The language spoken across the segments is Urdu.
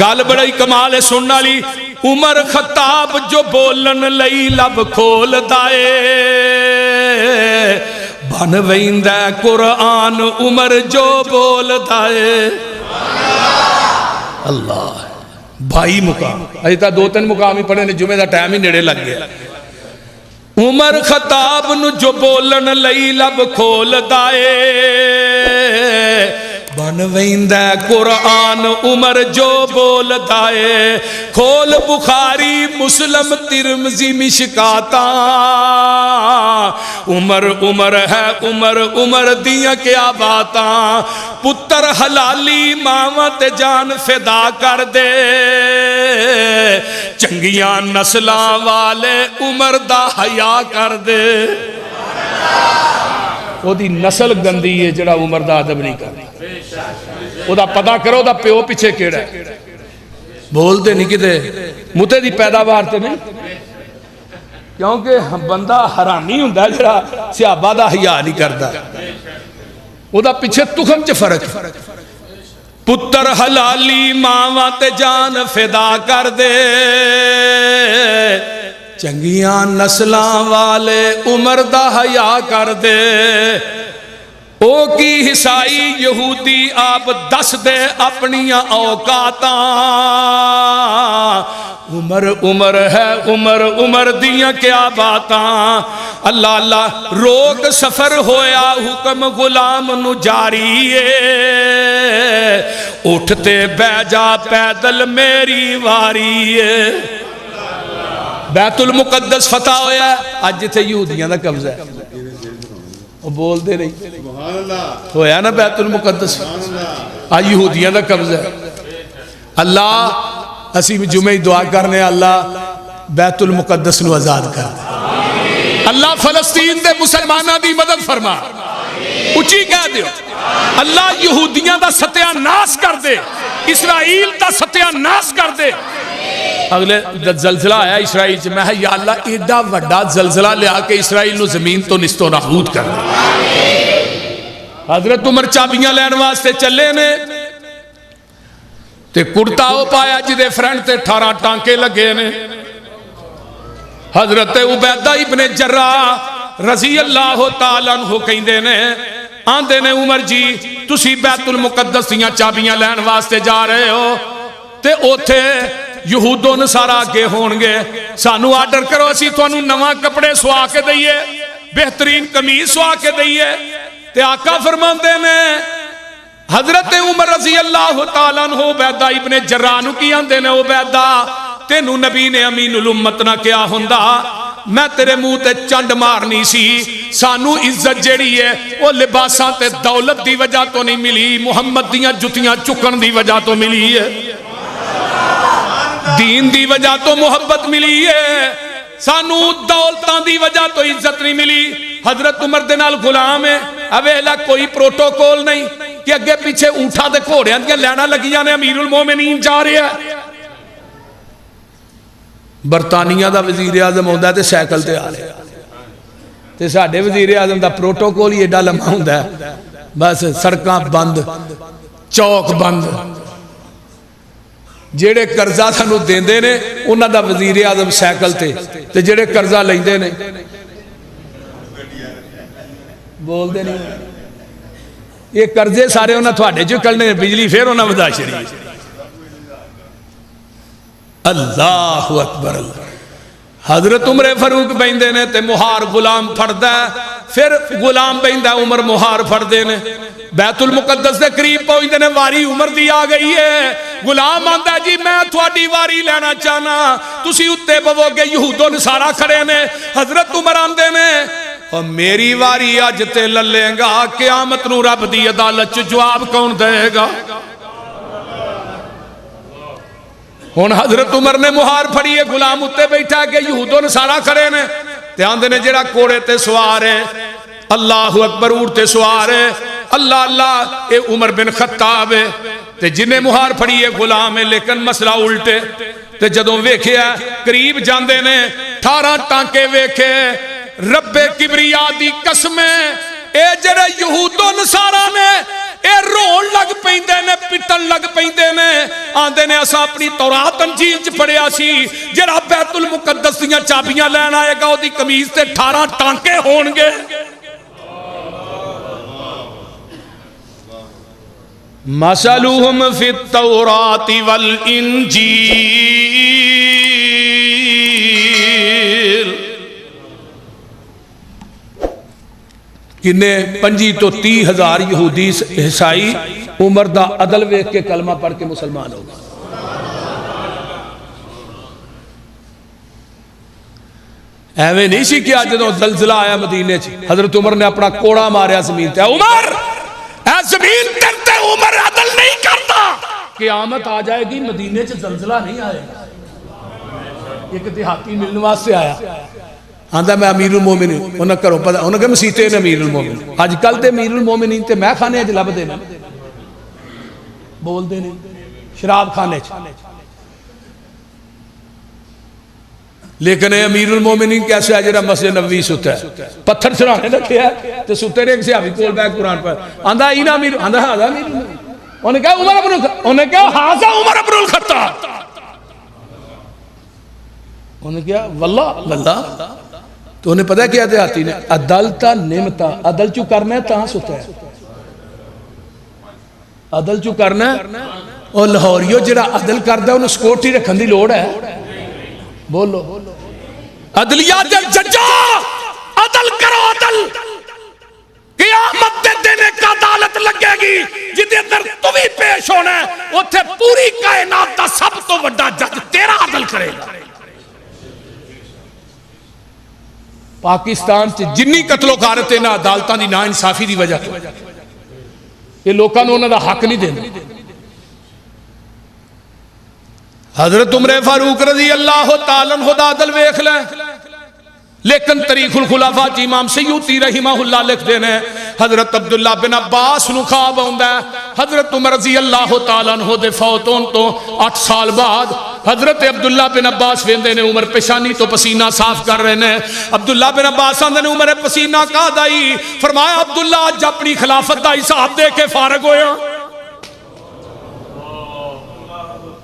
گل بڑی کمال ہے سننا لی عمر خطاب جو بولن لئی لب کھول دائے بن ویندہ قرآن عمر جو بول دائے اللہ بھائی مقام اجے تا 2-3 مقام ہی پڑھے نے جمعے دا ٹائم ہی نیڑے لگ گیا عمر خطاب نو جو بولن لئی لب کھول دائے بن ویندہ قرآن عمر جو بول دائے کھول بخاری مسلم ترمذی مشکاتا عمر عمر ہے عمر عمر دیاں کیا باتاں پتر حلالی ماواں تے جان فدا کر دے چنگیاں نسلاں والے عمر دا حیا کر دے وہ دی نسل گندی ہے جڑا عمر دا ادب نہیں کرتا وہ دا پتہ کرو دا پیو پیچھے کیڑا ہے بول دے نہیں کتے متے دی پیداوار تے نہیں کیونکہ بندہ حرانی ہوندہ ہے جڑا صحابہ دا حیا نہیں کرتا وہ دا پیچھے تخم چ فرق پتر حلالی ماواں تے جان فدا کر دے چنگیاں نسلاں والے عمر دا حیا کر دے او کی حسائی یہودی آپ دس دے اپنیاں اوقاتاں عمر عمر ہے عمر عمر دیاں کیا باتاں اللہ اللہ روک سفر ہویا حکم غلام نو جاری ہے اٹھتے بے جا پیدل میری واری ہے بیت المقدس فتح ہویا ہے آج جتے یہودیاں دا قبضہ ہے وہ بول دے رہی ہویا نا بیت المقدس آج یہودیاں دا قبضہ ہے اللہ اسی جمعہ دعا کرنے اللہ بیت المقدس نو آزاد کر دے اللہ فلسطین دے مسلمانہ دی مدد فرما اچھی کہہ دے اللہ یہودیاں دا ستیہ ناس کر دے اسرائیل دا ستیہ ناس کر دے اگلے زلزلہ آیا اسرائیل سے میں یا اللہ ایڈا وڈا زلزلہ لے آکے اسرائیل نو زمین تو نستو نابود کر دے حضرت عمر چابیاں لین واسطے چلے نے تے کرتا ہو پایا جدے فرنٹ تے 18 ٹانکے لگے نے حضرت عبیدہ ابن جراح رضی اللہ تعالیٰ عنہ کہیں دے نے آندے نے عمر جی تسی بیت المقدس دیاں چابیاں لین واسطے جا رہے ہو تے اوتھے یہودوں نصارہ آگے ہونگے سانو آرڈر کرو اسی تو انہوں نواں کپڑے سوا کے دئیے بہترین قمیض سوا کے دئیے تے آقا فرمان دے نے حضرت عمر رضی اللہ تعالیٰ عنہ عبیدہ ابن جرانو کی آندے نے عبیدہ تینو نبی نے امین الامت نہ کیا ہوندہ میں تیرے منہ تے چنڈ مارنی سی سانو عزت جیڑی ہے وہ لباساں تے دولت دی وجہ تو نہیں ملی محمد دیاں جتیاں چکن دی وجہ تو ملی ہے دین دی وجہ تو محبت ملی ہے سانو دولتان دی وجہ تو عزت نہیں ملی حضرت عمر دے نال غلام ہے اویلا کوئی پروٹوکول نہیں کہ اگے پیچھے اونٹھا دے کھوڑے ہیں لینا لگی جانے امیر المومنین جا رہے ہیں برطانیہ دا وزیر اعظم ہوندہ ہے تے سائیکل تے آ رہے ہیں تے ساڑھے وزیر اعظم دا پروٹوکول یہ ڈا لمحہ ہوندہ ہے بس سڑکاں بند چوک بند جیڑے قرضہ سانو دیندے نے انہاں دا وزیر اعظم سائیکل تے جیڑے قرضہ لیندے نے بول دے نہیں یہ قرضے سارے انہاں تھوڑے جو کرنے بجلی پھر انہاں ودا شریع اللہ اکبر اللہ حضرت عمر فاروق بیندے نے تے مہار غلام پھڑ ہے پھر غلام بیندہ عمر مہار پھڑ دے نے بیت المقدس دے قریب پہنچ دینے واری عمر دی آ گئی ہے غلام آندہ جی میں تھوڑی واری لینا چاہنا تسی اتے بوگے یہود و نصارہ کھڑے نے حضرت عمر آندے نے اور میری واری آج تے للیں گا قیامت نو رب دی عدالت جواب کون دے گا ہون حضرت عمر نے مہار پھڑی ہے غلام اتے بیٹھا کہ یہود و نصارہ کھڑے نے تے آندے نے جڑا کوڑے تے سوار ہے اللہ اکبر اڑتے سوار ہے اللہ اللہ اے عمر بن خطاب ہے تے جنہیں مہار پھڑی ہے غلام ہے لیکن مسئلہ الٹے تے جدوں ویکھے قریب جاندے نے 18 ٹانکے ویکھے رب کبریا دی قسمیں اے جڑے یہود و نصارہ نے اے رون لگ پیندے نے پٹن لگ پیندے نے آندے نے اسا اپنی تورات انجیل چ پڑھیا سی جڑا بیت المقدس دیاں چابیاں لین آئے گا اودی قمیض تے 18 ٹانکے ہون گے مثلهم فی التورات والانجیل کنے 25 تو 30 ہزار یہودی عیسائی عمر دا عدل ویکھ کے کلمہ پڑھ کے مسلمان ہو گئے ایویں نہیں سی کہ آج جدوں زلزلہ آیا مدینے چ حضرت عمر نے اپنا کوڑا ماریا زمین تے عمر اے زمین تے عمر عدل نہیں کرتا قیامت آ جائے گی مدینے چ زلزلہ نہیں آئے گا ایک دیہاتی ملنے واسطے آیا آندا میں امیر المومنین انہاں کرو پتہ انہاں کہ مسیتے نے امیر المومنین اج کل تے امیر المومنین تے میں کھانے وچ لب دینا بول دے نہیں شراب کھانے چ لیکن امیر المومنین کیسے ہے جڑا مسجد نبوی ستا ہے پتھر سرانے رکھیا ہے تے ستے نے کسی حافظ کول بیٹھ قرآن پر آندا اینا امیر آندا ہاذا امیر انہوں نے کہا عمر ابن انہوں نے کہا ہاذا عمر ابن الخطاب انہوں نے کہا واللہ واللہ تو انہیں پتہ کیا دیہاتی نے عدل تا نعمتا عدل چو کرنا ہے تاں ستا ہے عدل چو کرنا ہے اور لاہوریو جڑا عدل کردہ انہوں سکوٹی رکھن دی لوڑ ہے بولو عدلیات ججا عدل کرو عدل قیامت دے دن ایک عدالت لگے گی جدے اندر تمہیں پیش ہونا ہے اتھے پوری کائنات دا سب تو بڑا جج تیرا عدل کرے گا پاکستان سے جنی قتل و غارت نہ عدالتاں دی نا انصافی دی وجہ تو یہ لوکاں نوں انہاں دا حق نہیں دیندے حضرت عمر فاروق رضی اللہ تعالیٰ عنہ دا عدل ویکھ لے لیکن تاریخ الخلافہ چ امام سیوطی رحمہ اللہ لکھ دینے حضرت عبداللہ بن عباس نو خواب ہوندا ہے حضرت عمر رضی اللہ تعالیٰ عنہ دے فوت ہون تو 8 سال بعد حضرت عبداللہ بن عباس ویندے نے عمر پیشانی تو پسینہ صاف کر رہے ہیں عبداللہ بن عباس آندے نے عمر پسینہ کا دائی فرمایا عبداللہ اج اپنی خلافت دا حساب دے کے فارغ ہویا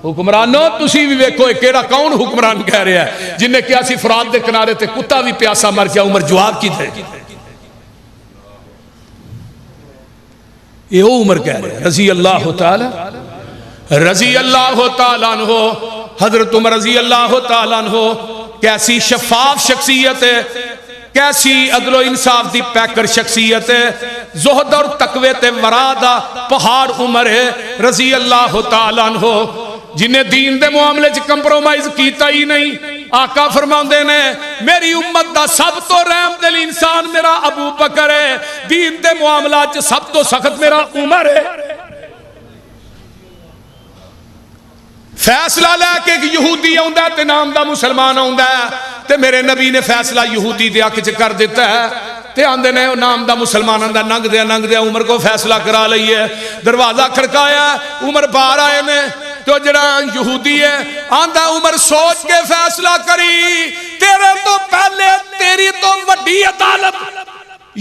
حکمرانوں تسی بھی ویکھو کیڑا کون حکمران کہہ رہا ہے جن نے کیا سی فرات دے کنارے تے کتا بھی پیاسا مر گیا عمر جواب کی دے یہ عمر کہہ رہے ہیں رضی اللہ تعالیٰ عنہ حضرت عمر رضی اللہ تعالیٰ عنہ کیسی شفاف شخصیت ہے کیسی عدل و انصاف دی پیکر شخصیت ہے زہد اور تقوی تے ورادہ پہاڑ عمر ہے رضی اللہ تعالیٰ عنہ جنہیں دین دے معاملے چ کمپرومائز کیتا ہی نہیں آقا فرماندے نے میری امت دا سب تو رحم دل انسان میرا ابو بکر ہے دین دے معاملات چ سب تو سخت میرا عمر ہے فیصلہ لے کے ایک یہودی آندا ہے تے نام دا مسلمان آندا ہے تے میرے نبی نے فیصلہ یہودی دے حق چ کر دیتا ہے تے آندے نے نام دا مسلماناں دا ننگ دیا عمر کو فیصلہ کرا لئیے دروازہ کھڑکایا عمر باہر آئے نے تو جڑا یہودی ہے آندہ عمر سوچ کے فیصلہ کری تیرے تو پہلے تیری تو وڈی عدالت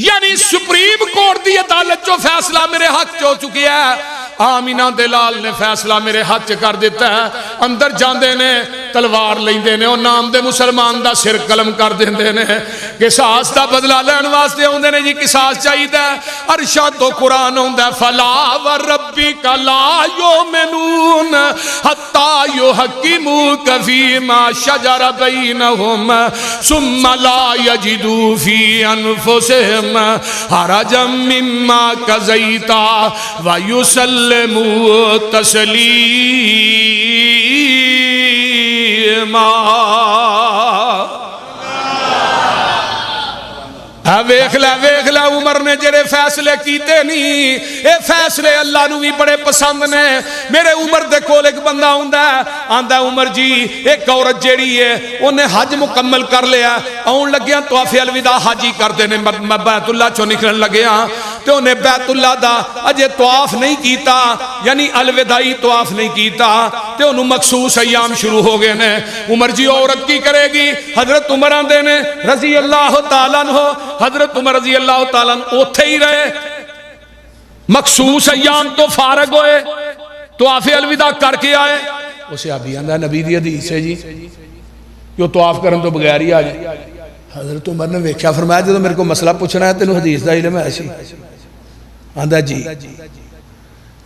یعنی سپریم کورٹ دی عدالت جو فیصلہ میرے حق چو چکی ہے آمینہ دلال نے فیصلہ میرے حق کر دیتا ہے اندر جاندے نے تلوار لیندے نے اور نام دے مسلمان دا سر قلم کر دیندے نے قصاص دا بدلہ لین واسطے ہوندے نے جی قصاص چاہیے دا ارشاد تو قرآن ہوندا فلا وربک لا یؤمنون حتی یحکموک فیما شجر بینہم ثم لا یجدوا فی انفسہم حرجا مما قضیت ویسلموا تسلیما ویکھ لے عمر نے جڑے فیصلے کیتے نہیں اے فیصلے اللہ نو بھی بڑے پسند نے میرے عمر دے کول ایک بندہ ہوندا ہے آندا عمر جی ایک عورت جیڑی ہے انہیں حج مکمل کر لیا اون لگیاں طواف الوداع حاجی کردے نے بیت اللہ چوں نکلن لگیاں تے انہیں بیت اللہ دا اجے طواف نہیں کیتا یعنی الوداعی طواف نہیں کیتا تے انہوں مخصوص ایام شروع ہو گئے نے عمر جی عورت کی کرے گی حضرت عمر آندے نے رضی اللہ تعالیٰ عنہ حضرت عمر رضی اللہ تعالیٰ عنہ اوتھے ہی رہے مخصوص ایام تو فارغ ہوئے طواف الوداع کر کے آئے. وہ صحابی آندا نبی دی حدیث ہے جی کہ وہ طواف کرن تو بغیر ہی آ جائے. حضرت عمر نے ویکھیا فرمایا جدوں میرے کو مسئلہ پوچھنا ہے تینوں حدیث دا علم ہے سی؟ آندا جی.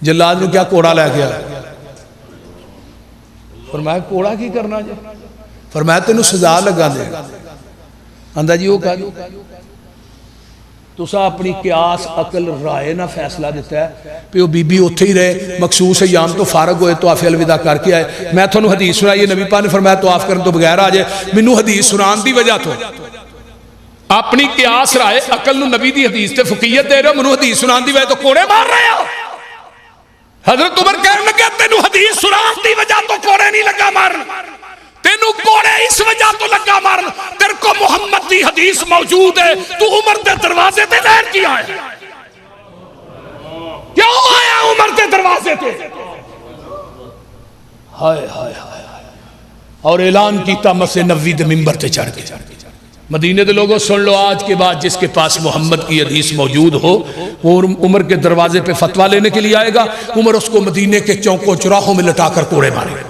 جلاد نے کیا کوڑا لے گیا؟ فرمایا کوڑا کی کرنا جی؟ فرمایا تینوں سزا لگا دے. آندا جی وہ کہا دو تسا اپنی قیاس عقل رائے نہ فیصلہ دیتا ہے پہ وہ بی بی اتھے ہی رہے مخصوص ایام تو فارغ ہوئے طواف الوداع کر کے آئے. میں تھانوں حدیث سنائی نبی پاک نے فرمایا طواف کرن تو بغیر آ جائے. مینوں حدیث سنان دی وجہ تو اپنی قیاس رائے عقل نو نبی دی حدیث تے فقیت دے رہے ہو, مینوں حدیث سنان دی وجہ تو کوڑے مار رہے ہو. حضرت عمر کہنے لگے تینوں حدیث سنان دی وجہ تو کوڑے نہیں لگا مارن, تینوں کوڑے اس وجہ تو لگا مارن تیرے کو محمد دی حدیث موجود ہے, تو عمر دے دروازے تے دیر کیا ہے؟ کیوں آیا عمر دے دروازے تے؟ ہائے ہائے ہائے اور اعلان کیتا مسجد نبوی دے منبر تے چڑھ کے مدینے دے لوگوں سن لو آج کے بعد جس کے پاس محمد کی حدیث موجود ہو وہ عمر کے دروازے پہ فتویٰ لینے کے لیے آئے گا. عمر اس کو مدینے کے چوکوں چراہوں میں لٹا کر کوڑے مارے گا.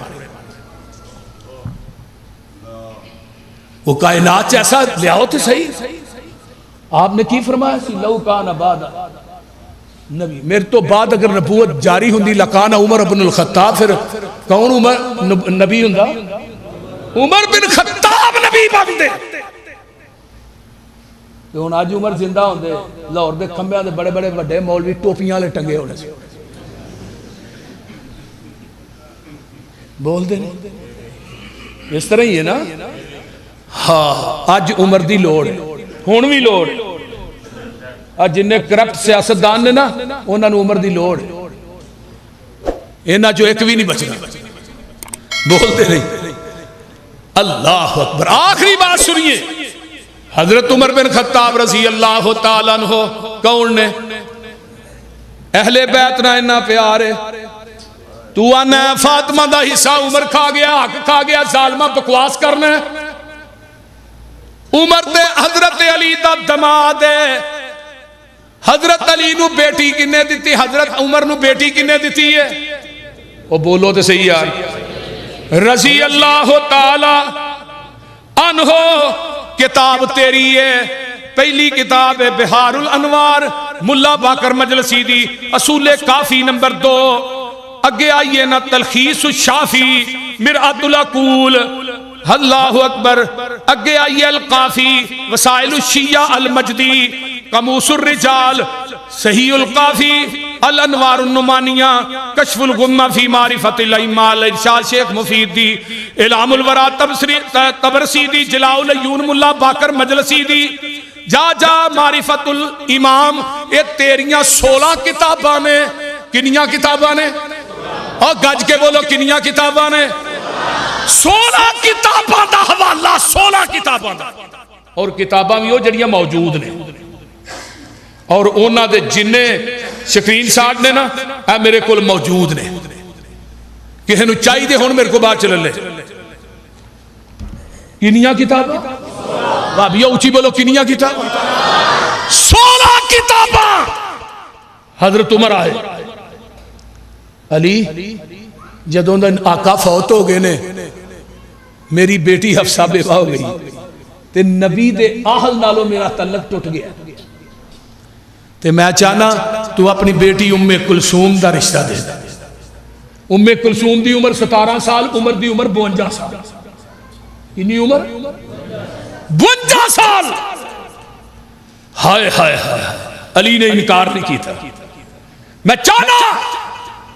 وہ کائنات ایسا لیاؤ تھے صحیح. آپ نے کی فرمایا سی لو کان بعد نبی, میرے تو بعد اگر نبوت جاری ہوندی لکان عمر بن الخطاب. پھر کون عمر نبی ہوندا؟ عمر بن خطاب نبی بندے. ہن اج عمر زندہ ہوندے لاہور دے کھمبیاں دے بڑے بڑے وڈے مولوی ٹوپیاں لے ٹنگے ہونے سے بول دے نہیں اس طرح ہی ہے نا. ہاں اج عمر دی لوڑ ہن بھی لوڑ. اج جن کرپٹ سیاستدان نے نا انہاں نوں عمر دی لوڑ, انہاں جو ایک بھی نہیں بچنا. بولتے نہیں. اللہ اکبر. آخری بات سنیے, حضرت عمر بن خطاب رضی اللہ تعالیٰ عنہ کون نے؟ اہل بیت نہ انہا پیارے. تو آنا فاطمہ دا حصہ عمر کھا گیا, حق کھا گیا, ظالمہ بکواس کرنا ہے. عمر دے حضرت علی دا دماد ہے. حضرت علی نو بیٹی کنے دیتی, حضرت عمر نو بیٹی کنے دیتی ہے؟ وہ بولو تے صحیح یار. رضی اللہ تعالی عنہ کتاب تیری ہے, پہلی کتاب ہے بہار الانوار ملا باقر مجلسی دی, اصول کافی نمبر 2. اگے آئیے نا تلخیص الشافی مرآت العقول. اللہ اکبر. اگے آئیے القافی وسائل الشیعہ المجدی قاموس الرجال صحیح القافی الانوار النمانیہ کشف الغمہ فی معرفت الائمہ الارشاد شیخ مفید دی اعلام الورا تبرسی دی جلاء العیون ملا باقر مجلسی دی جا جا معرفت الامام. یہ تیریاں 16 کتاباں نے. کنیاں کتاباں نے؟ اور گج کے بولو کنیاں کتاباں نے؟ 16 کتاباں دا حوالہ, 16 کتاباں دا. اور کتاباں بھی ہو جڑیاں موجود نے اور اونا دے جننے سکرین شاٹ نے نا اے میرے کول موجود نے. کہے نو چاہی دے ہون میرے کو بات چلے لے. کنیاں کتاباں بابیا اچھی بولو کنیاں کتاباں 16 کتاباں. حضرت عمر آئے. علی جدوں دا آقا فوت ہو گئے نے میری بیٹی حفصہ بیوہ ہو گئی تے نبی دے آہل نالوں میرا تعلق ٹوٹ گیا تے میں چاہنا تو اپنی بیٹی ام کلثوم دا رشتہ دے. ام کلثوم دی عمر 17 سال, عمر دی عمر 52 سال. کنی عمر 52 سال. ہائے ہائے ہائے. علی نے انکار نہیں کی تھا. میں چاہنا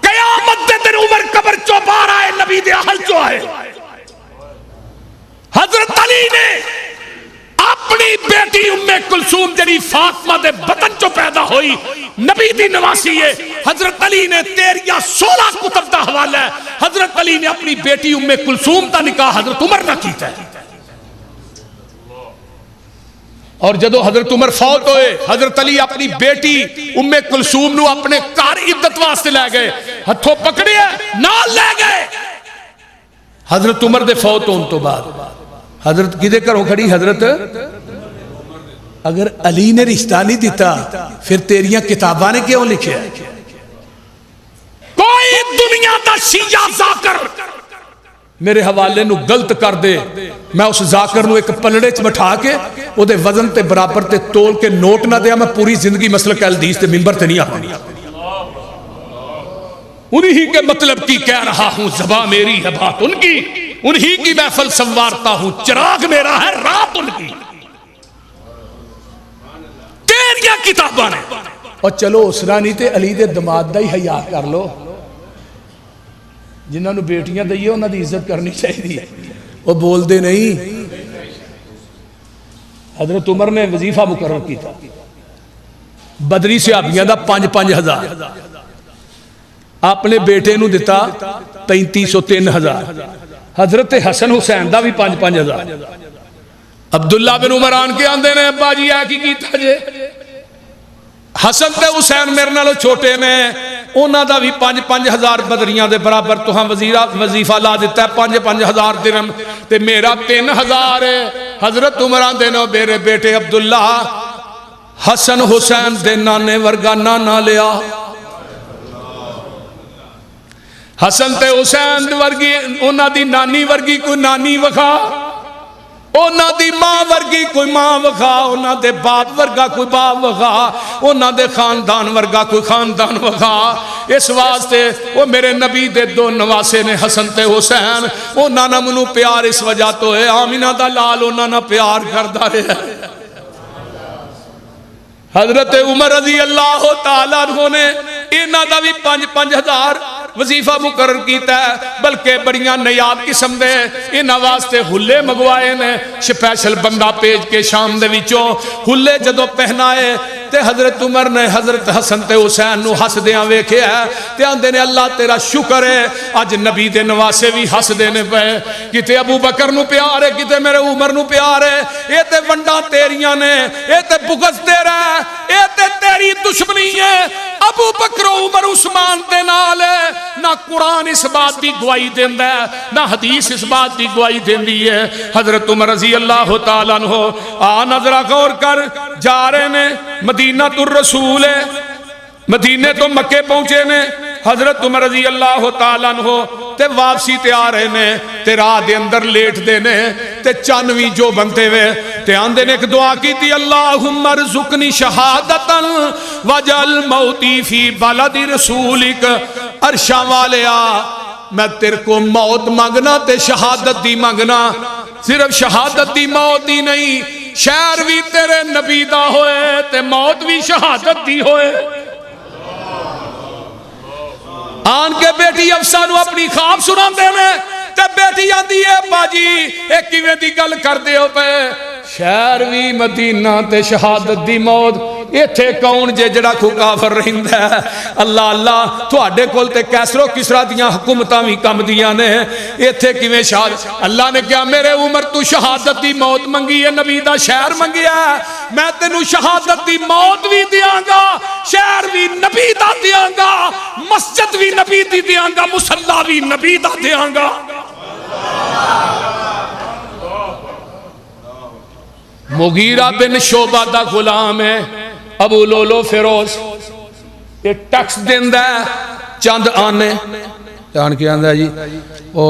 قیامت دے دن عمر قبر چو بار آئے نبی دے اہل چو آئے. حضرت علی نے اپنی بیٹی ام کلثوم جنی فاطمہ دے بطن چو پیدا ہوئی نبی دی نواسی ہے. حضرت علی نے 13 16 کتب دا حوالہ ہے. حضرت علی نے اپنی بیٹی ام کلثوم دا نکاح حضرت عمر نہ کیتا ہے. اور جدو حضرت عمر فوت ہوئے حضرت علی اپنی بیٹی ام کلثوم نو اپنے کار عدت واسطے لے گئے, ہتھوں پکڑے نال لے گئے. حضرت عمر دے فوت ہون تو بعد حضرت کدے کروں کھڑی؟ حضرت اگر علی نے رشتہ نہیں دیتا پھر تیریاں کتاباں نے کیوں لکھیا ہے؟ کوئی دنیا دا شیعہ ذاکر میرے حوالے نو غلط کر دے، میں اس ذاکر نو ایک پلڑے چ بٹھا کے او دے وزن تے برابر تے تول کے نوٹ نہ دیا، میں پوری زندگی مسلک حدیث تے منبر تے نہیں آتا، انہی کے مطلب کی کہہ رہا ہوں، زبان میری ہے بات ان کی، انہی کی محفل سنوارتا ہوں، چراغ میرا ہے رات ان کی، تیریاں کتاباں نے۔ اور چلو اسرا نہیں تے علی دے دماد دا ہی حیا کر لو، جنہاں نو بیٹیاں دئیے انہاں دی عزت کرنی چاہیے، وہ بول دے نہیں۔ حضرت عمر نے وظیفہ مقرر کی تھا بدری صحابیاں دا 5,000 اپنے بیٹے نو دیتا 3,503,000، حضرت حسن حسین دا بھی 5,000۔ عبداللہ بن عمر آن کے آندے نے ابا جی کی کیتا جے، حسن تے حسین میرے نالو چھوٹے نے، انہاں دا بھی 5,000 بدریاں دے برابر تو ہم وظیفہ لا دیتا ہے 5,000 درہم، تے میرا 3,000 ہے۔ حضرت عمر آندے نے میرے بیٹے عبداللہ حسن حسین دے نانے ورگا نانا لیا، حسن تے حسین ورگی انہاں دی نانی ورگی کوئی نانی وکھا، انہاں دی ماں ورگی کوئی ماں وکھا، انہاں دے باپ ورگا کوئی باپ وکھا، انہاں دے خاندان ورگا کوئی خاندان وکھا۔ اس واسطے وہ میرے نبی دے 2 نواسے نے حسن تے حسین، انہاں نہ منو پیار اس وجہ تو ہے آمینہ دا لال انہاں نہ پیار کردہ ہے۔ حضرت عمر رضی اللہ تعالیٰ عنہ نے انہاں دا بھی 5,000 وظیفہ مقرر کیتا ہے، بلکہ بڑیاں نیاب قسم دے انہاں واسطے ہلے مگوائے نے، سپیشل بندہ پیج کے شام دے وچوں ہلے جدو پہنائے تے حضرت عمر نے حضرت حسن تے حسین نو ہس دیاں ویکھے ہے تے آندے نے اللہ تیرا شکر ہے اج نبی دے نواسے بھی ہس دینے پے، کتے ابو بکر نو پیار ہے، کتے میرے عمر نو پیار ہے، اے تے ونڈا تیریاں نے، اے تے بغض تیرا ہے، اے تے تیری دشمنی ہے۔ ابو بکر و عمر عثمان دے نال ہے، نہ قرآن اس بات دی گواہی دیندہ ہے، نہ حدیث اس بات دی گواہی دیندی ہے۔ حضرت عمر رضی اللہ تعالیٰ عنہ نظرہ غور کر جا رہے نے، مدینہ الرسول ہے، مدینے تو مکے پہنچے نے، حضرت عمر رضی اللہ تعالیٰ عنہ تے واپسی تے آ رہے نے، تے راہ دے اندر لیٹ دینے تے چانوی جو بنتے ہوئے تے آندے نے ایک دعا کی تھی، اللہم ارزقنی شہادتا وجعل موتی فی بلد رسولک۔ عرشاں والیا میں تیرے کو موت مانگنا تے شہادت دی مانگنا، صرف شہادت دی موت دی نہیں، شہر بھی تیرے نبی دا ہوئے تے موت بھی شہادت دی ہوئے۔ آن کے بیٹی افسانو اپنی خواب سنان دے میں تے بیٹی آندی ہے باجی ایک کیویں دی گل کر دے ہو پہ، شہر بھی مدینہ تے شہادت دی موت، ایتھے کون جے جڑا کو کافر رہندہ ہے؟ اللہ اللہ تو آڈے کول تے کیسرو کسرا دیاں حکومتاں بھی کم دیاں نے، ایتھے کیویں شہادت؟ اللہ نے کہا میرے عمر تو شہادت دی موت منگی ہے، نبی دا شہر منگیا ہے، میں تینو شہادت دی موت بھی دیاں گا، شہر بھی نبی دا دیاں گا، مسجد بھی نبی دی دیاں گا، مصلی بھی نبی دا دیاں گا۔ مغیرہ بن شعبہ دا غلام ہے ابو لولو فیروز، یہ ٹیکس دیندہ ہے چند آنے جان کے آندہ جی او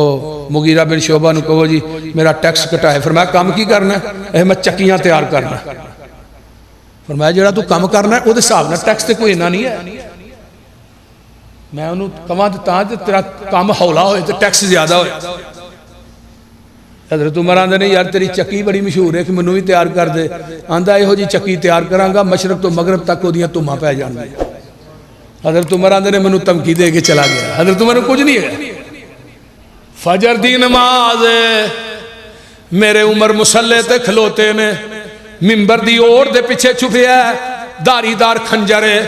مغیرہ بن شعبہ نے کہو جی میرا ٹیکس کٹا ہے، فرمایا کام کی کرنا ہے؟ میں چکیاں تیار کرنا ہے۔ فرمایا جڑا تو کام کرنا ہے وہ دے صاحب نا ٹیکس تے کوئی نہ نہیں ہے، میں انہوں کہاں دیتا ہوں تیرا کام حولا ہوئے تو ٹیکس زیادہ ہوئے۔ حضرت عمر آندے نے یار تیری چکی بڑی مشہور ہے کہ منو بھی تیار کر دے، آندہ ایہو جی چکی تیار کرانگا مشرق تو مغرب تک کو دیاں تمہاں پہ جان دے۔ حضرت عمر آندے نے منو تمکی دے کے چلا گیا، حضرت عمر نے کچھ نہیں ہے۔ فجر دی نماز میرے عمر مسلح تے کھلوتے نے، ممبر دی اور دے پیچھے چھپے ہے، داری دار کھنجر ہے،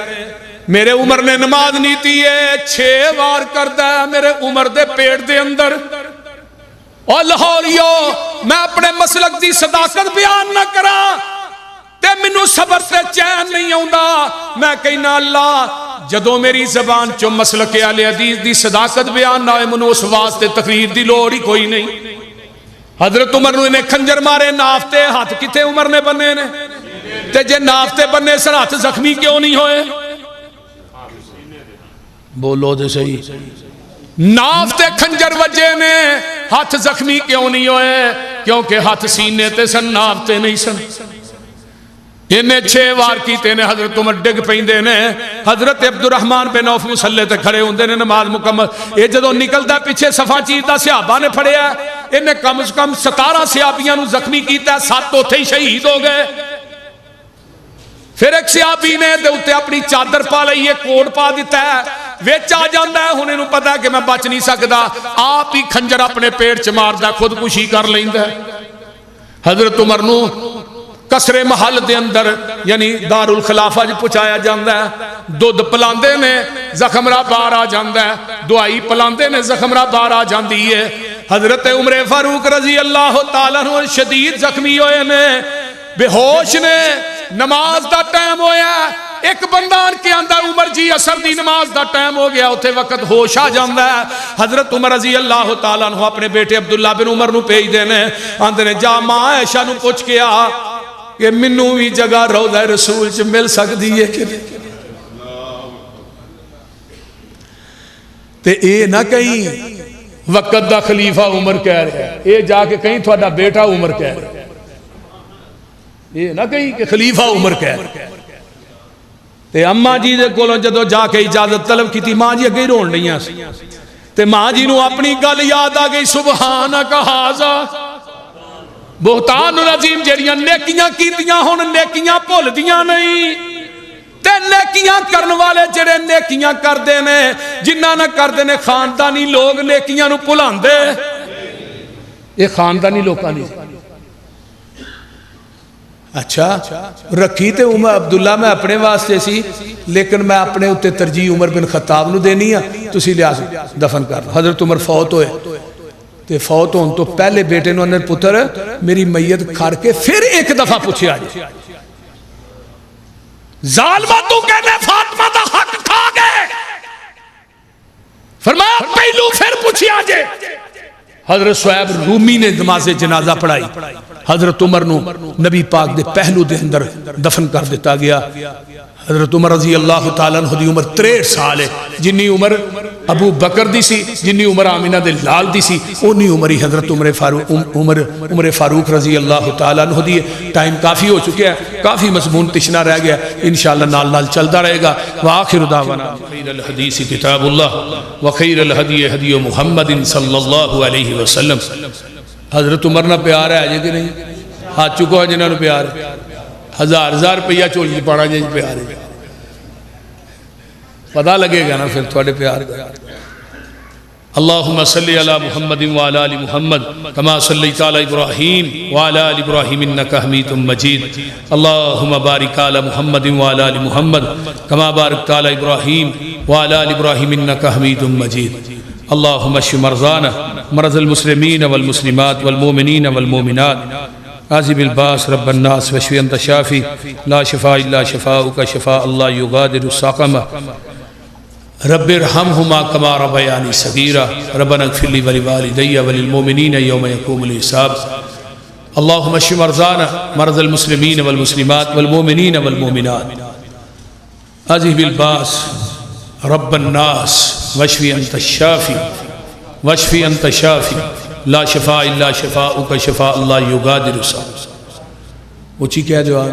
میرے عمر نے نماز نیتی ہے 6 وار کردہ ہے میرے عمر دے پیٹ دے اندر۔ اور لاہوریو میں اپنے مسلک دی صداقت بیان نہ کرا تے منو صبر سے چین نہیں ہوندہ، میں کہنا اللہ جدو میری زبان چو مسلک اہل حدیث دی صداقت بیان نہ ہوئے منو اس واسطے تقریر دی لوڑ ہی کوئی نہیں۔ حضرت عمر نے انہیں کھنجر مارے نافتے ہاتھ کتے عمر نے بنے نے، تے جے نافتے بننے سر ہاتھ زخمی کیوں نہیں ہوئے؟ بولو دے صحیح، نافتے کھنجر وجے نے ہاتھ زخمی کیوں نہیں ہوئے؟ کیونکہ ہاتھ سینے تے سن، نافتے نہیں سن۔ انہیں 6 وار کیتے نے، حضرت عمر ڈگ پیندے نے، حضرت عبدالرحمن بن عوف مسلے تے کھڑے ہوندے نے، نماز مکمل، یہ جدو نکلدا پیچھے صفا چیزدہ صحابہ نے پھڑیا، انہیں کم از کم 17 صحابیاں نو زخمی کیتا ہے، 7 تو تھے شہید ہو گئے۔ پھر ایک صحابی نے دے اتے اپنی چادر پا لئی ہے، کوٹ پا دیتا ہے، ویچ آ جاندہ ہے، انہیں پتا ہے کہ میں بچ نہیں سکتا، آپ ہی کھنجر اپنے پیٹ چ ماردا ہے، خودکشی کر لیندا ہے۔ حضرت عمر نو قصر محل دے اندر یعنی دار الخلافہ جو پہنچایا جاندہ ہے، دودھ پلاندے نے زخم را بار آ جاندہ ہے، دعائی پلاندے نے زخم را بار آ جاندی ہے۔ حضرت عمر فاروق رضی اللہ تعالیٰ عنہ شدید زخمی ہوئے نے، بے ہوش نے، نماز دا ٹائم ہویا، ایک بندان کے اندر عمر جی اثر دی نماز دا ٹائم ہو گیا، اتے وقت ہوش آ جاندہ ہے۔ حضرت عمر رضی اللہ تعالیٰ عنہ اپنے بیٹے عبداللہ بن عمر نو پیج دینے، آندھنے جا ماں عائشہ نو پوچھ کے آ کہ منو بھی جگہ روضہ رسول چ مل سکتی ہے کہ تے اے نہ کہیں وقت دا خلیفہ عمر کہہ رہا ہے، اے جا کے کہیں تھوڑا بیٹا عمر کہہ رہا ہے، اے نہ کہیں کہ خلیفہ عمر کہہ رہا ہے۔ تے اماں جی دے کولوں جدو جا کے اجازت طلب کی تھی، ماں جی اگے رون نہیں آ سی، تے ماں جی نو اپنی گل یاد آ گئی، سبحانک ھذا بہتان العظیم، جڑیاں نیکیاں کیتیاں ہن نیکیاں بھول دیاں نہیں، تے نیکیاں کرن والے جڑے نیکیاں کردے نے، جنہاں نہ کردے نے خاندانی لوگ نیکیاں نو بھلاندے، یہ خاندانی لوکاں نہیں۔ اچھا رکھی تے عمر عبداللہ میں اپنے واسطے سی، لیکن میں اپنے اتے ترجیح عمر بن خطاب نو دینی ہے، تسی لحاظ دفن کر۔ حضرت عمر فوت ہوئے، تے فوت ہون تو پہلے بیٹے نو اندر پتر میری میت کھار کے پھر ایک دفعہ پوچھے آجے، ظالمہ تو کہنے فاطمہ دا حق کھا گئے، فرمایا پہلو پھر پوچھے آجے۔ حضرت صہیب رومی نے نماز جنازہ پڑھائی، حضرت عمر نو نبی پاک دے پہلو دے اندر دفن کر دیتا گیا۔ حضرت عمر رضی اللہ تعالیٰ عنہ دی عمر 63 سال ہے، جنی عمر ابو بکر دی سی، جنی عمر آمینہ دے لال دی سی، انہی عمری حضرت عمر فاروق رضی اللہ تعالیٰ عنہ دی ہے۔ ٹائم کافی ہو چکے ہیں، کافی مضمون تشنا رہ گیا، انشاءاللہ نال نال چلتا رہے گا۔ وآخر دعوانا خیر الحدیث کتاب اللہ وخیر الہدی ہدی محمد صلی اللہ علیہ وسلم۔ حضرت عمر نہ پیار ہے آجے کہ نہیں؟ ہاتھ چکو ہے جنہوں نے پیار ہے، 1000 روپیہ چولی پانا جی پیار ہے، پتہ لگے گا نا پھر تھوڑے پیار کا۔ اللہم صلی علی محمد وعلی آل محمد کما صلیت علی ابراہیم وعلی آل ابراہیم انکا حمید مجید۔ اللہم بارک علی محمد وعلی آل محمد کما بارکت علی ابراہیم وعلی آل ابراہیم انکا حمید مجید۔ اللہم اشف مرضانا مرض المسلمین والمسلمات والمومنین والمومنات عازب الباس رب الناس وشفی انت شافی لا شفاء الا شفاؤک شفاء اللہ یغادر سقما رب ارحمہما کما ربیانی صغیرا ربنا اغفر لی ولوالدی وللمؤمنین یوم یقوم الحساب۔ اللہم اشف مرضانا مرض المسلمین والمسلمات والمؤمنین والمؤمنات عازب الباس رب الناس وشفی انت الشافی وشفی انت شافی لا شفاء الا شفاؤک شفاء اللہ یغادر سقما۔ اچھی کیا جواب؟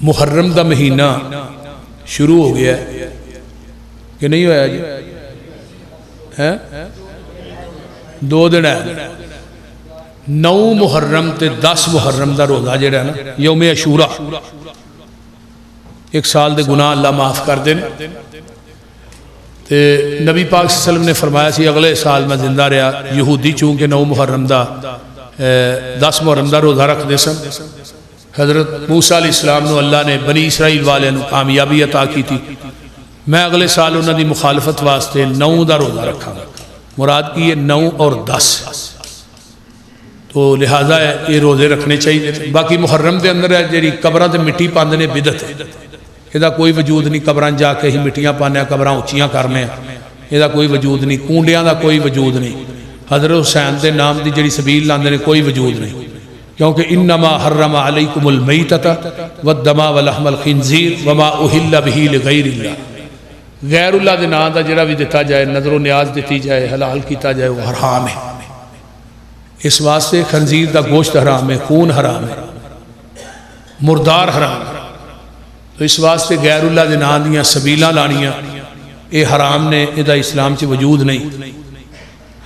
محرم دا مہینہ شروع ہو گیا ہے کہ نہیں ہویا جی؟ 2 دن ہے، 9 محرم تے 10 محرم دا روزہ جڑا ہے نا یوم عاشورہ، ایک سال دے گناہ اللہ معاف کر دیں۔ تے نبی پاک صلی اللہ علیہ وسلم نے فرمایا سی اگلے سال میں زندہ رہا، یہودی چونکہ 9 محرم دا 10 محرم دا روزہ رکھ دے سن۔ حضرت موسیٰ علیہ السلام نو اللہ نے بنی اسرائیل والے نو کامیابی عطا کی تھی، میں اگلے سال انہوں دی مخالفت واسطے 9 دا روزہ رکھا گا، مراد کی یہ 9 اور 10، تو لہٰذا یہ روزے رکھنے چاہیے۔ باقی محرم دے اندر ہے جیڑی قبران تے مٹی پاندے نے بدعت ہے، یہ کوئی وجود نہیں، قبران جا کے ہی مٹیاں پانے، قبران اچیاں کرنے، یہ کوئی وجود نہیں، کونڈیاں دا کوئی وجود نہیں۔ حضرت حسین دے نام دی جڑی سبیل لاندے نے کوئی وجود نہیں، کیونکہ انما حرم علیکم المیتۃ والدم ولحم الخنزیر وما اہل بہ لغیر اللہ، غیر اللہ دے نام دا جڑا بھی دیتا جائے، نظر و نیاز دیتی جائے، حلال کیتا جائے، وہ حرام ہے۔ اس واسطے خنزیر دا گوشت حرام ہے، خون حرام ہے، مردار حرام ہے، تو اس واسطے غیر اللہ دے نام دیاں سبیلاں لانیاں اے حرام نے، ادا اسلام چ وجود نہیں۔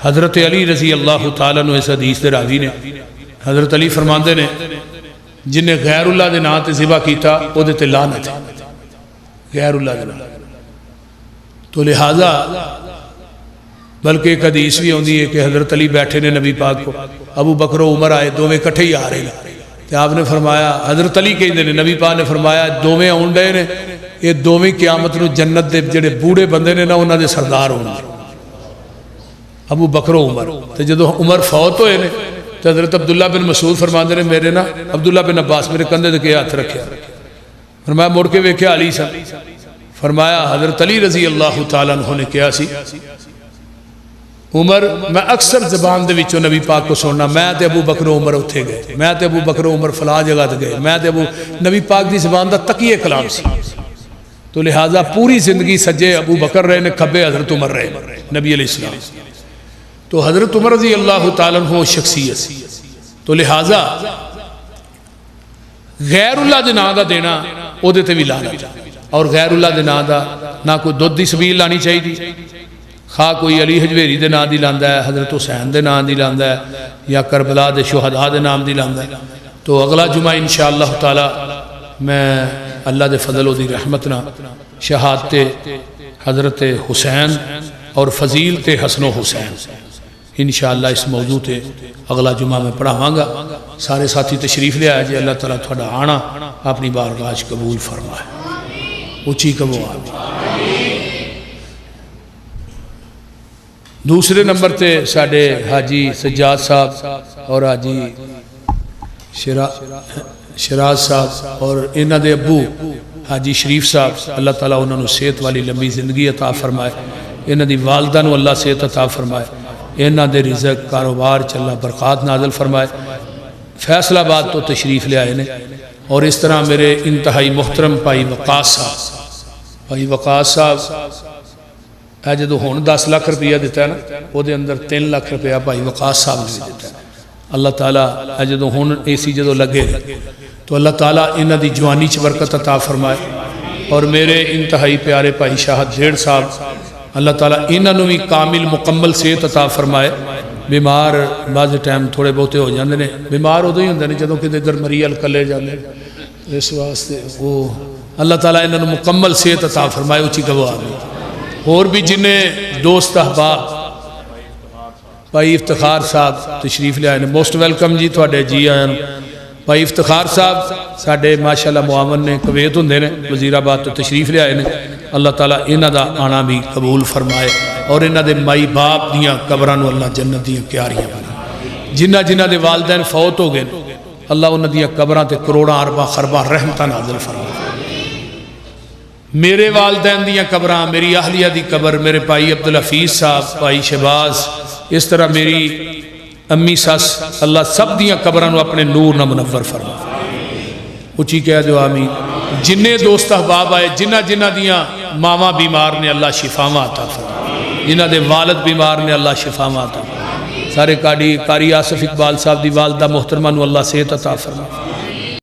حضرت علی رضی اللہ تعالیٰ عنہ اس حدیث دے راوی نے، حضرت علی فرماندے نے جن نے غیر اللہ دے نام تے ذبح کیتا او دے تے لعنت ہے، غیر اللہ دے نام۔ تو لہذا بلکہ ایک حدیث بھی ہوندی ہے کہ حضرت علی بیٹھے نے نبی پاک کو، ابو بکر و عمر آئے، دوویں کٹھے ہی آ رہے ہیں، تو آپ نے فرمایا، حضرت علی کہندے نے، نبی پاک نے فرمایا دوویں آن ڈے نے، یہ دوویں قیامت نو جنت دے جڑے بوڑھے بندے نے نا انہاں دے سردار ہون گے، ابو بکر و عمر۔ تو جدو عمر فوت ہوئے نے تو حضرت عبداللہ بن مسعود فرماندے نے، میرے نا عبداللہ بن عباس میرے کندھے تے کے ہاتھ رکھیا، فرمایا مڑ کے ویکھیا علی سن، فرمایا حضرت علی رضی اللہ تعالیٰ عنہ نے کہا سی، عمر میں اکثر زبان دے وچوں نبی پاک کو سننا، میں تے ابو بکر و عمر اتھے گئے، میں تے ابو بکر و عمر فلاں جگہ تے گئے، میں تے نبی پاک دی زبان دا تقیہ کلام سی۔ تو لہٰذا پوری زندگی سجے ابو بکر رہے نے، کھبے حضرت عمر رہے نبی علیہ السلام۔ تو حضرت عمر رضی اللہ تعالیٰ عنہ شخصیت، تو لہٰذا غیر اللہ دے نام دا دینا او دے تے بھی لعنت، اور غیر اللہ دے نام دا نہ کوئی دودھ دی سبیل لانی چاہیے دی، خواہ کوئی علی حجویری دے نام دی لاندا ہے، حضرت حسین دے نام دی لاندا ہے، یا کربلا دے شہداء دے نام دی لاندا ہے۔ تو اگلا جمعہ انشاءاللہ تعالی میں اللہ دے فضل و دی رحمتنا شہادت حضرت حسین اور فضیلت حسن و حسین انشاءاللہ اس موضوع تے اگلا جمعہ میں پڑھاواں گا۔ سارے ساتھی تشریف لے آئے جی، اللہ تعالیٰ تھوڑا آنا اپنی بارگاہ قبول فرمائے، اونچی کبو آمین۔ دوسرے نمبر تے ساڑھے حاجی سجاد صاحب اور حاجی شراز صاحب اور انہاں دے ابو حاجی شریف صاحب، اللہ تعالیٰ انہوں نے صحت والی لمبی زندگی عطا فرمائے، انہاں دی والدہ نو اللہ صحت عطا فرمائے، انہاں دے رزق کاروبار چلا برکات نازل فرمائے۔ فیصل آباد تو تشریف لے آئے نے، اور اس طرح میرے انتہائی محترم بھائی وقاص صاحب، بھائی وقاص صاحب اے جدو ہون 10 لاکھ روپیہ دیتا ہے نا، وہ دے اندر 3 لاکھ روپیہ بھائی وقاص صاحب نے دیتا ہے۔ اللہ تعالیٰ اے جدو ہون اے سی جدو لگے تو اللہ تعالیٰ انہاں دی جوانی چ برکت عطا فرمائے، اور میرے انتہائی پیارے بھائی شاہد زیڑ صاحب، اللہ تعالیٰ انہاں نو بھی کامل مکمل صحت عطا فرمائے۔ بیمار بعض ٹائم تھوڑے بہتے ہو جاندے نے، بیمار ادو ہی ہوندے نے جدوں کہ ادھر مریل کلے جاندے، اس واسطے وہ اللہ تعالیٰ انہاں نو مکمل صحت عطا فرمائے، اونچی کہو آمین۔ اور بھی جنہیں دوست احباب بھائی افتخار صاحب تشریف لے آئے نے، موسٹ ویلکم جی تھوڑے جی آئے ہیں۔ بھائی افتخار صاحب ساڑھے ماشاءاللہ معاون نے کویت ہوندے نے، وزیر آباد تو تشریف لے آئے نے، اللہ تعالیٰ انہاں دا آنا بھی قبول فرمائے، اور انہاں دے مائی باپ دیاں قبراں نو اللہ جنت دیاں کیاریاں بنا، جنہ جنہ دے والدین فوت ہو گئے اللہ انہاں دیاں قبراں تے کروڑاں ارباں خرباں رحمتاں نازل فرمائے۔ میرے والدین دیاں قبراں، میری اہلیہ دی قبر، میرے بھائی عبدالحفیظ صاحب، بھائی شہباز، اس طرح میری امی ساس، اللہ سب دیاں قبراں نو اپنے نور نہ منور فرمائے، اچھی کہہ دو آمین۔ جنہیں دوست احباب آئے، جنہ جنہ دیاں ماما بیمار نے اللہ شفاواں عطا فرمائے، جنہ دے والد بیمار نے اللہ شفاواں عطا فرمائے، سارے قاری آصف اقبال صاحب دی والدہ محترمہ نو اللہ صحت عطا فرمائے۔